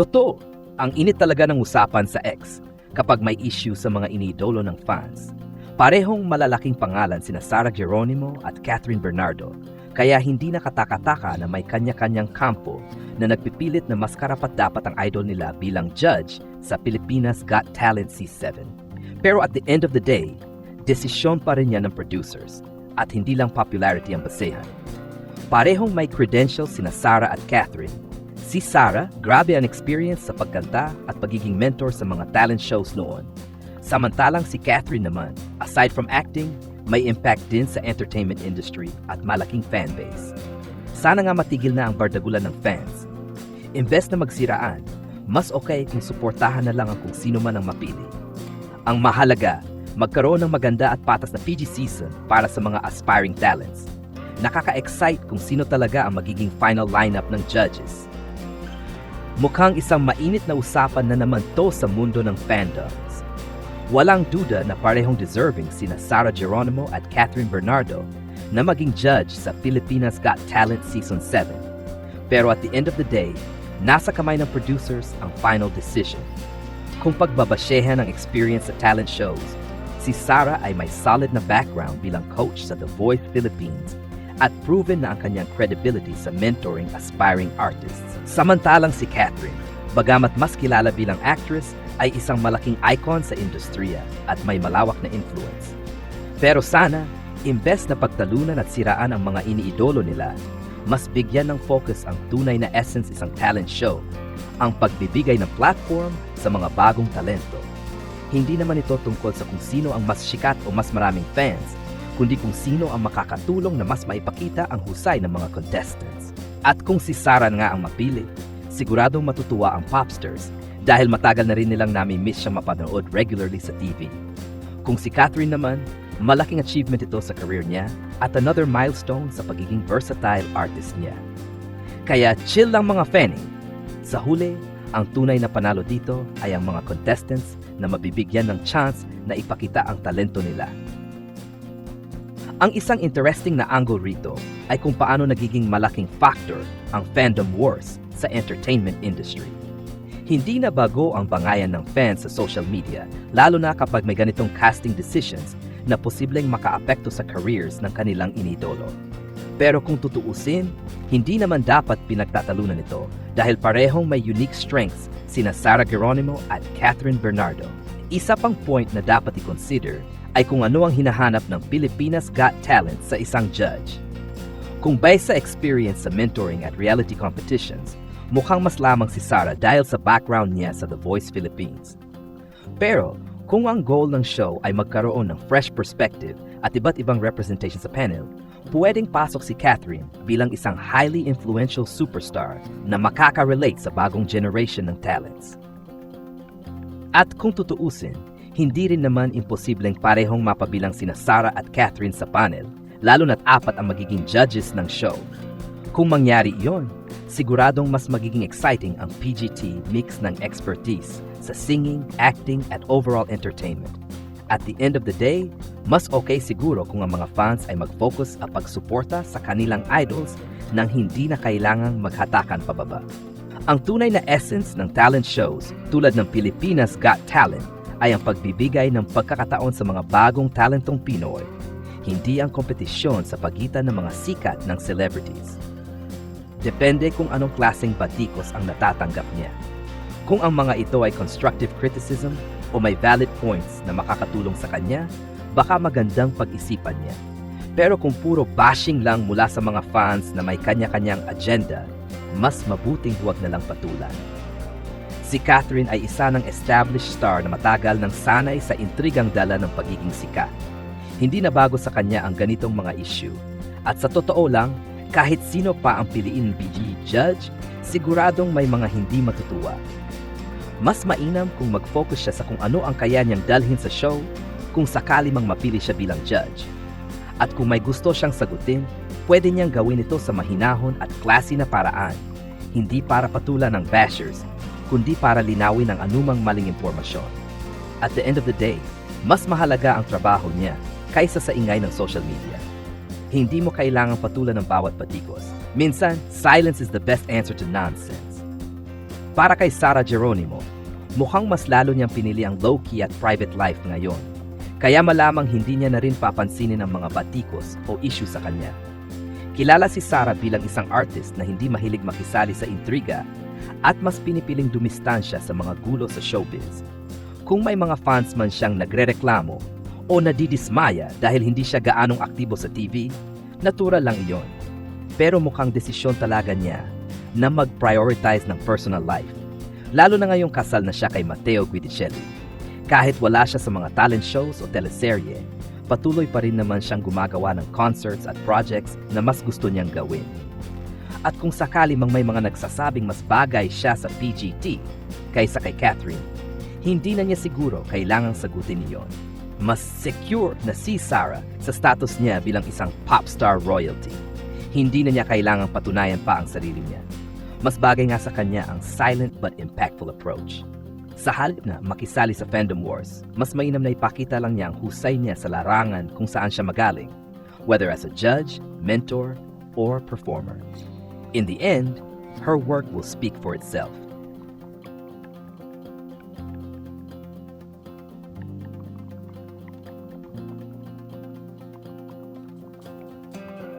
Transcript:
Totoo, ang init talaga ng usapan sa X kapag may issue sa mga iniidolo ng fans. Parehong malalaking pangalan sina Sara Geronimo at Catherine Bernardo, kaya hindi nakataka-taka na may kanya-kanyang kampo na nagpipilit na mas karapat-dapat ang idol nila bilang judge sa Pilipinas Got Talent C7. Pero at the end of the day, desisyon pa rin yan ng producers at hindi lang popularity ang basehan. Parehong may credentials sina Sara at Catherine. Si Sara, grabe ang experience sa pagkanta at pagiging mentor sa mga talent shows noon. Samantalang si Catherine naman, aside from acting, may impact din sa entertainment industry at malaking fanbase. Sana nga matigil na ang bardagulan ng fans. Imbes na magsiraan, mas okay kung suportahan na lang ang kung sino man ang mapili. Ang mahalaga, magkaroon ng maganda at patas na PG season para sa mga aspiring talents. Nakaka-excite kung sino talaga ang magiging final lineup ng judges. Mukhang isang mainit na usapan na naman to sa mundo ng fandoms. Walang duda na parehong deserving sina Sara Geronimo at Catherine Bernardo na maging judge sa Pilipinas Got Talent Season 7. Pero at the end of the day, nasa kamay ng producers ang final decision. Kung pagbabasyehan ang experience sa talent shows, si Sara ay may solid na background bilang coach sa The Voice Philippines at proven na ang kanyang credibility sa mentoring aspiring artists. Samantalang si Catherine, bagamat mas kilala bilang actress, ay isang malaking icon sa industriya at may malawak na influence. Pero sana, imbes na pagtalunan at siraan ang mga iniidolo nila, mas bigyan ng focus ang tunay na essence isang talent show, ang pagbibigay ng platform sa mga bagong talento. Hindi naman ito tungkol sa kung sino ang mas sikat o mas maraming fans, kundi kung sino ang makakatulong na mas maipakita ang husay ng mga contestants. At kung si Sara nga ang mapili, siguradong matutuwa ang popsters dahil matagal na rin nilang nami-miss siyang mapanood regularly sa TV. Kung si Catherine naman, malaking achievement ito sa career niya at another milestone sa pagiging versatile artist niya. Kaya chill lang mga fanning. Sa huli, ang tunay na panalo dito ay ang mga contestants na mabibigyan ng chance na ipakita ang talento nila. Ang isang interesting na angle rito ay kung paano nagiging malaking factor ang fandom wars sa entertainment industry. Hindi na bago ang bangayan ng fans sa social media, lalo na kapag may ganitong casting decisions na posibleng makaapekto sa careers ng kanilang inidolo. Pero kung tutuusin, hindi naman dapat pinagtatalunan ito dahil parehong may unique strengths sina Sara Geronimo at Catherine Bernardo. Isa pang point na dapat i-consider ay kung ano ang hinahanap ng Pilipinas Got Talent sa isang judge. Kung based sa experience sa mentoring at reality competitions, mukhang mas lamang si Sara dahil sa background niya sa The Voice Philippines. Pero kung ang goal ng show ay magkaroon ng fresh perspective at iba't ibang representation sa panel, pwedeng pasok si Catherine bilang isang highly influential superstar na makaka-relate sa bagong generation ng talents. At kung tutuusin, hindi rin naman imposibleng parehong mapabilang sina Sara at Catherine sa panel, lalo na't 4 ang magiging judges ng show. Kung mangyari iyon, siguradong mas magiging exciting ang PGT mix ng expertise sa singing, acting, at overall entertainment. At the end of the day, mas okay siguro kung ang mga fans ay mag-focus at pagsuporta sa kanilang idols nang hindi na kailangang maghatakan pababa. Ang tunay na essence ng talent shows tulad ng Pilipinas Got Talent ay ang pagbibigay ng pagkakataon sa mga bagong talentong Pinoy, hindi ang kompetisyon sa pagitan ng mga sikat ng celebrities. Depende kung anong klaseng batikos ang natatanggap niya. Kung ang mga ito ay constructive criticism o may valid points na makakatulong sa kanya, baka magandang pag-isipan niya. Pero kung puro bashing lang mula sa mga fans na may kanya-kanyang agenda, mas mabuting huwag na lang patulan. Si Catherine ay isa ng established star na matagal nang sanay sa intrigang dala ng pagiging sikat. Hindi na bago sa kanya ang ganitong mga issue. At sa totoo lang, kahit sino pa ang piliin BG judge, siguradong may mga hindi matutuwa. Mas mainam kung mag-focus siya sa kung ano ang kaya niyang dalhin sa show kung sakali mang mapili siya bilang judge. At kung may gusto siyang sagutin, pwede niyang gawin ito sa mahinahon at classy na paraan, hindi para patulan ng bashers, kundi para linawin ang anumang maling impormasyon. At the end of the day, mas mahalaga ang trabaho niya kaysa sa ingay ng social media. Hindi mo kailangang patulan ng bawat patikos. Minsan, silence is the best answer to nonsense. Para kay Sarah Geronimo, mukhang mas lalo niyang pinili ang low-key at private life ngayon. Kaya malamang hindi niya na rin papansinin ang mga batikos o issue sa kanya. Kilala si Sarah bilang isang artist na hindi mahilig makisali sa intriga at mas pinipiling dumistansya sa mga gulo sa showbiz. Kung may mga fans man siyang nagrereklamo o nadidismaya dahil hindi siya gaanong aktibo sa TV, natural lang iyon. Pero mukhang desisyon talaga niya na mag-prioritize ng personal life. Lalo na ngayong kasal na siya kay Matteo Guidicelli. Kahit wala siya sa mga talent shows o teleserye, patuloy pa rin naman siyang gumagawa ng concerts at projects na mas gusto niyang gawin. At kung sakali mang may mga nagsasabing mas bagay siya sa PGT kaysa kay Catherine, hindi na niya siguro kailangang sagutin iyon. Mas secure na si Sarah sa status niya bilang isang pop star royalty. Hindi na niya kailangang patunayan pa ang sarili niya. Mas bagay nga sa kanya ang silent but impactful approach. Sa halip na makisali sa fandom wars, mas mainam na ipakita lang niya ang husay niya sa larangan kung saan siya magaling, whether as a judge, mentor, or performer. In the end, her work will speak for itself.